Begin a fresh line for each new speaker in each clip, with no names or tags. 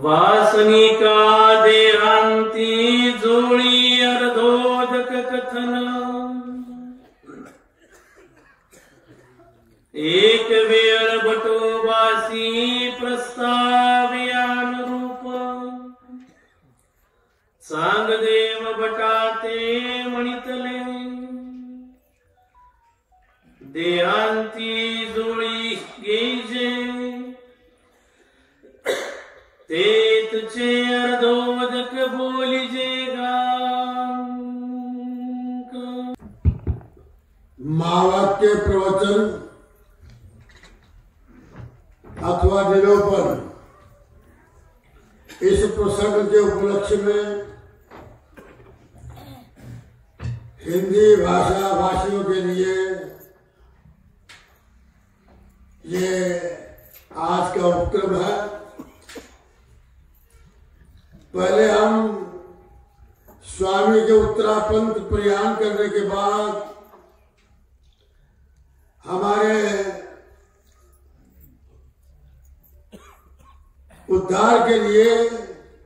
वासनिका देहांती जोळी अर्धोदक कथन एक वेळ बटोबासी प्रस्ताव्यानुरूप सांग देव बटाते म्हणितले देहांती जोळी गेजे ते तुझे अर्धोदक बोलिजे
महावाक्य प्रवचन अथवा निरूपण इस प्रसंग के उपलक्ष्य में हिंदी भाषा भाषियों के लिए ये आज का उपक्रम है। पहले हम स्वामी के उत्तराखंड प्रयाण करने के बाद हमारे उद्धार के लिए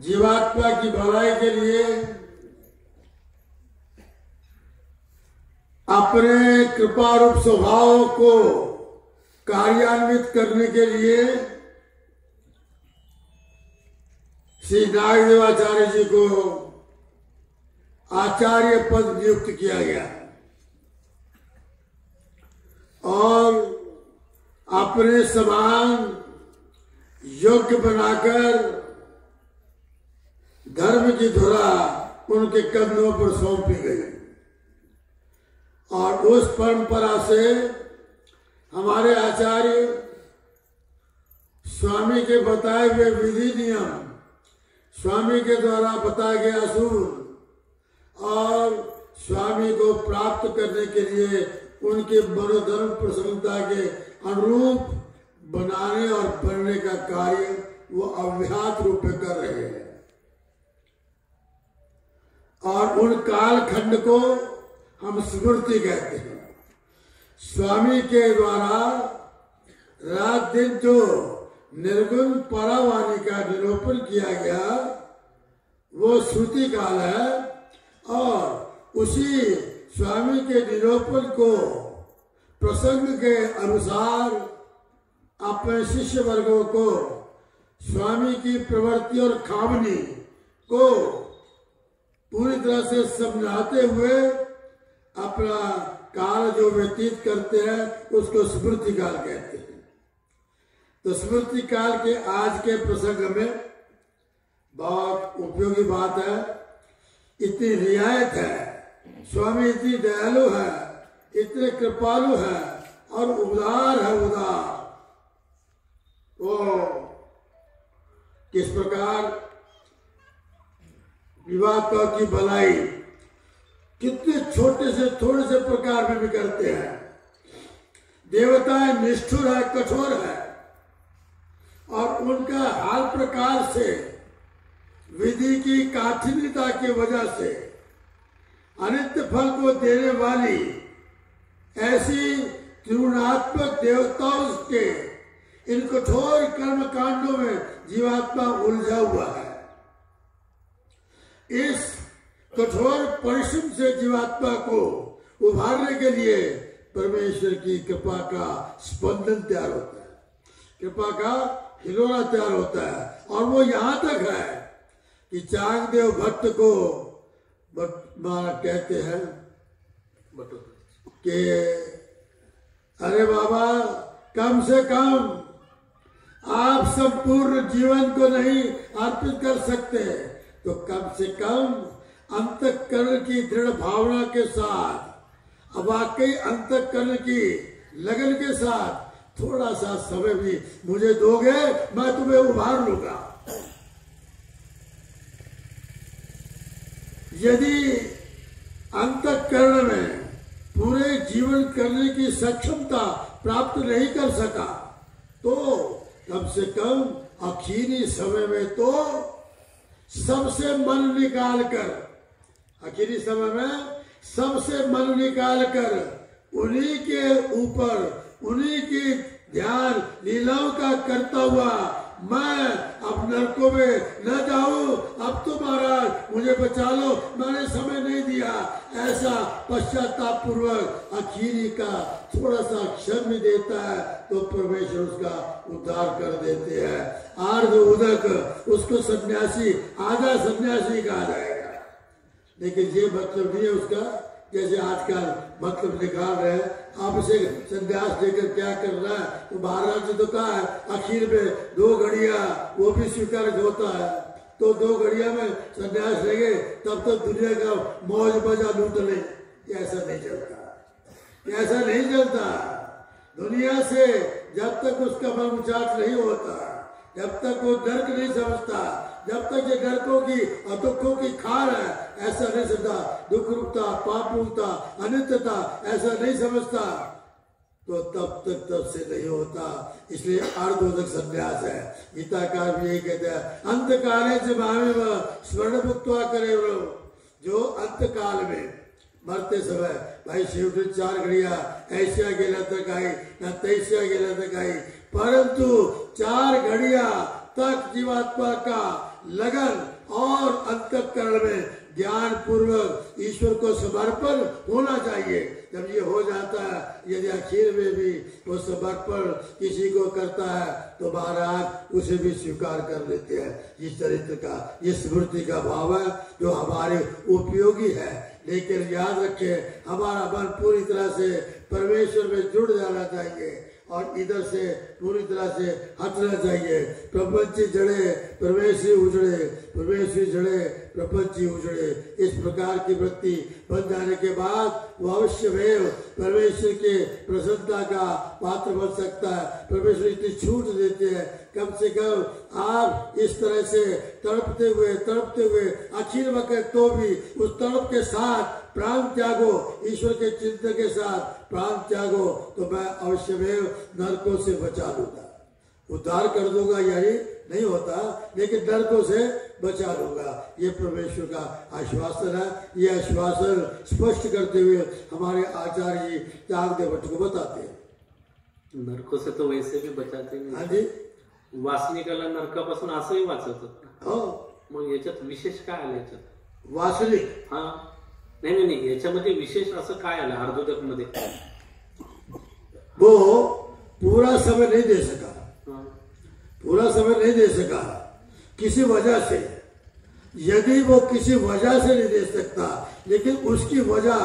जीवात्मा की भलाई के लिए अपने कृपा रूप स्वभाव को कार्यान्वित करने के लिए श्री नागदेवाचार्य जी को आचार्य पद नियुक्त किया गया और अपने समान योग्य बनाकर धर्म की धुरा उनके कदमों पर सौंपी गई और उस परंपरा से हमारे आचार्य स्वामी के बताए हुए विधि नियम स्वामी के द्वारा बताया गया असूल और स्वामी को प्राप्त करने के लिए उनके मनोधर्म प्रसन्नता के अनुरूप बनाने और बनने का कार्य वो अव्याहत रूप में कर रहे हैं और उन कालखंड को हम स्मृति कहते हैं। स्वामी के द्वारा रात दिन जो निर्गुण परावाणी का निरूपण किया गया वो श्रुति काल है और उसी स्वामी के निरूपण को प्रसंग के अनुसार अपने शिष्य वर्गों को स्वामी की प्रवृत्ति और खामनी को पूरी तरह से समझाते हुए अपना काल जो व्यतीत करते हैं उसको स्मृति काल कहते हैं। तो स्मृति काल के आज के प्रसंग में बहुत उपयोगी बात है। इतनी रियायत है, स्वामी इतनी दयालु है, इतने कृपालु है और उदार है। उदार वो किस प्रकार विवाह की भलाई कितने छोटे से थोड़े से प्रकार में भी करते हैं। देवताएं निष्ठुर है, कठोर है और उनका हर प्रकार से विधि की काठिन्यता की वजह से अनित्य फल को देने वाली ऐसी त्रिगुणात्मक देवताओं के इन कठोर कर्म कांडों में जीवात्मा उलझा हुआ है। इस कठोर परिश्रम से जीवात्मा को उभारने के लिए परमेश्वर की कृपा का स्पंदन तैयार होता है, कृपा का हिलोरा तैयार होता है और वो यहाँ तक है कि चांगदेव भट्ट को कहते हैं कि अरे बाबा कम से कम आप संपूर्ण जीवन को नहीं अर्पित कर सकते तो कम से कम अंतःकरण की दृढ़ भावना के साथ वाकई अंतःकरण की लगन के साथ थोड़ा सा समय भी मुझे दोगे, मैं तुम्हें उभार लूंगा। यदि अंतःकरण में पूरे जीवन करने की सक्षमता प्राप्त नहीं कर सका तो कम से कम आखिरी समय में तो सबसे मन निकाल कर, आखिरी समय में सबसे मन निकाल कर उन्हीं के ऊपर उन्हीं की ध्यान लीलाओं का करता हुआ मैं अब नरकों में न जाऊं, अब तो महाराज मुझे बचा लो, मैंने समय नहीं दिया। ऐसा पश्चाताप पूर्वक आखिरी का थोड़ा सा क्षण भी देता है तो परमेश्वर उसका उद्धार कर देते हैं। अर्ध उदक उसको सन्यासी, आधा सन्यासी कहा जाएगा। लेकिन ये मतलब नहीं है उसका जैसे आजकल मतलब निकाल रहे हैं, आप इसे संन्यास देकर क्या करना है। तो महाराज ने तो कहा है आखिर में 2 घड़िया वो भी स्वीकार होता है, तो 2 घड़िया में संन्यास लेंगे तब तो दुनिया का मौज मजा लूट ले। ऐसा नहीं चलता, ऐसा नहीं चलता। दुनिया से जब तक उसका मन उचाट नहीं होता, जब तक वो नर्क नहीं समझता, जब तक ये नरकों की और दुखों की खार है ऐसा नहीं समझता, दुख रूपता, पाप रूपता, अनित्यता ऐसा नहीं समझता, तो तब तक तब से नहीं होता। इसलिए अर्धोदक संन्यास है। गीताकार भी यही कहते हैं, अंत काले से भावे स्वर्ण भुक्त्वा करे। जो अंत काल में मरते समय भाई शिव 4 घड़िया ऐसा गेला तक आई न तैसा गेला तक आई, परंतु 4 घड़िया तक जीवात्मा का लगन और अंतःकरण में ज्ञान पूर्वक ईश्वर को समर्पण होना चाहिए। जब ये हो जाता है, यदि आखिर में भी वो समर्पण किसी को करता है तो महाराज उसे भी स्वीकार कर लेते हैं। इस चरित्र का, ये स्मृति का भाव है जो हमारे उपयोगी है। लेकिन याद रखें, हमारा मन पूरी तरह से परमेश्वर में जुड़ जाना चाहिए और इधर से पूरी तरह से हटना चाहिए। प्रपंची जड़े परमेश्वरी उजड़े, परमेश्वरी जड़े प्रपंची उजड़े। इस प्रकार की वृत्ति बन जाने के बाद वो अवश्य में परमेश्वर के प्रसन्नता का पात्र बन सकता है। परमेश्वर इतनी छूट देते हैं, कम से कम आप इस तरह से तड़पते हुए आखिर वक्त तो भी उस तड़प के साथ प्राण त्यागो, ईश्वर के चिंतन के साथ प्राण त्यागो, तो मैं अवश्य में नरकों से बचा लूंगा। उद्धार कर दूंगा यानी नहीं होता, लेकिन नरकों से बचा लूंगा। ये परमेश्वर का आश्वासन है। ये आश्वासन स्पष्ट करते हुए हमारे आचार्य जी त्यागदेव भट्ट को बताते हैं।
नरकों से तो वैसे भी बचाते नहीं।
हाँ जी,
वासनिकाला नरकापासून असंही वाचवतात।
हो
मग याच्यात विशेष काय आलं याच्यात?
वासनिक
हा नाही याच्यामध्ये विशेष असं काय आलं अर्धोदक मध्ये?
वो पूरा समय नहीं दे सका, पूरा समय नहीं दे सका किसी वजह से। यदि वो किसी वजह से नहीं दे सकता, लेकिन उसकी वजह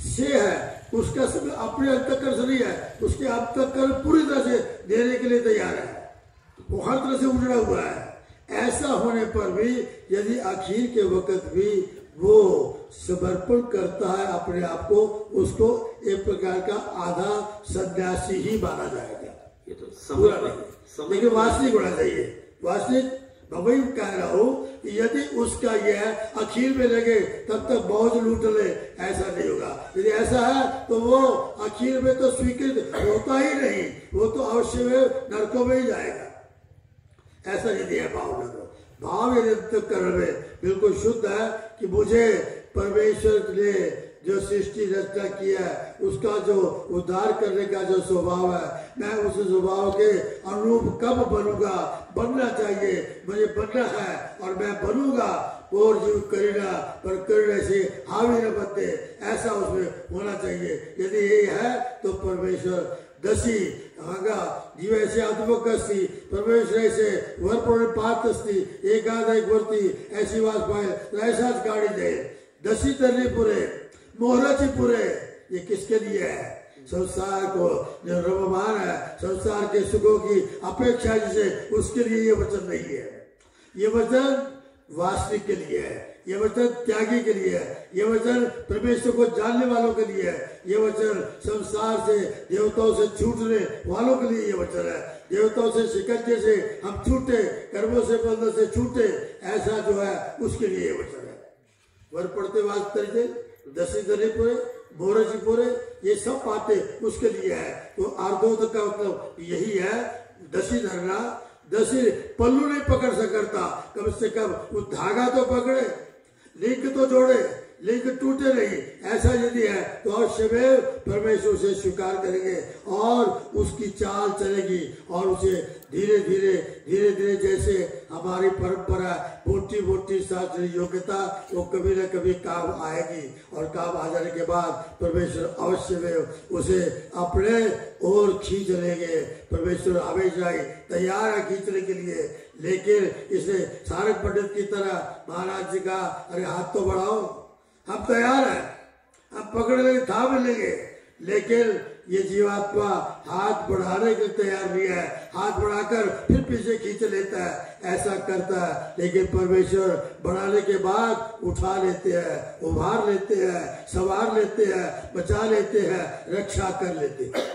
से है, उसका समय अपने अंतःकरण से नहीं है, उसके अंतःकरण पूरी तरह से देने के लिए तैयार है, वो हर तरह से उजड़ा हुआ है। ऐसा होने पर भी यदि आखिर के वक्त भी वो समर्पण करता है अपने आप को, उसको एक प्रकार का आधा सन्यासी ही माना जाएगा।
ये तो
पूरा नहीं, लेकिन वास्तविक होना चाहिए। वास्तविक मैं कह रहा हूं कि यदि उसका यह है आखिर में लगे तब तक मौज लूट ले, ऐसा नहीं होगा। यदि ऐसा है तो वो आखिर में तो स्वीकृत होता ही नहीं, वो तो अवश्य में नरकों में ही जाएगा। ऐसा यदि है भाव, भाव यदि अंतःकरण में बिल्कुल शुद्ध है कि मुझे परमेश्वर ने जो सृष्टि रचना किया है उसका जो उद्धार करने का जो स्वभाव है, मैं उस स्वभाव के अनुरूप कब बनूंगा, बनना चाहिए, मुझे बनना है और मैं बनूंगा। और जीव करीना पर करने से हावी न बनते, ऐसा उसमें होना चाहिए। यदि ये है तो परमेश्वर दसी हागा जीवैसे आत्मक असती, परमेश्वर ऐसे वरपुर पात असती, एकाधिक वर्ती ऐसी बात पाए ऐसाच गाड़ी दे। दसी तरली पुरे मोहराची पुरे, ये किसके लिए है? संसार को जो रममान है, संसार के सुखों की अपेक्षा जिसे, उसके लिए ये वचन नहीं है। ये वचन वास्तविक के लिए है, ये वचन त्यागी के लिए है, ये वचन परमेश्वर को जानने वालों के लिए है, ये वचन संसार से देवताओं से छूटने वालों के लिए ये वचन है। देवताओं से शिकंजे से हम छूटे, कर्मों से बंधन से छूटे, ऐसा जो है उसके लिए ये वचन है। वर पड़ते वास्ते दसी दरी पूरे मोरजी पूरे, ये सब बातें उसके लिए है। तो अर्धोदक का मतलब यही है, दसी धरना। दसी पल्लू नहीं पकड़ सकता, कम से कम वो धागा तो पकड़े, लिंक तो जोड़े। लिंक टूटे नहीं। ऐसा यदि है तो अवश्य में परमेश्वर उसे स्वीकार करेंगे और उसकी चाल चलेगी और उसे धीरे धीरे जैसे हमारी परंपरा मोटी मोटी शास्त्रीय योग्यता वो कभी न कभी काम आएगी और काम आ जाने के बाद परमेश्वर अवश्य में उसे अपने ओर खींच लेंगे। परमेश्वर हमेशा ही तैयार है खींचने के लिए, लेकिन इसने सारे पंडित की तरह महाराज जी का अरे हाथ तो बढ़ाओ, हम तैयार हैं, हम पकड़ लेंगे, थाम लेंगे, लेकिन ये जीवात्मा हाथ बढ़ाने के लिए तैयार नहीं है, हाथ बढ़ाकर फिर पीछे खींच लेता है, ऐसा करता है। लेकिन परमेश्वर बढ़ाने के बाद उठा लेते हैं, उभार लेते हैं, संवार लेते हैं, बचा लेते हैं, रक्षा कर लेते हैं।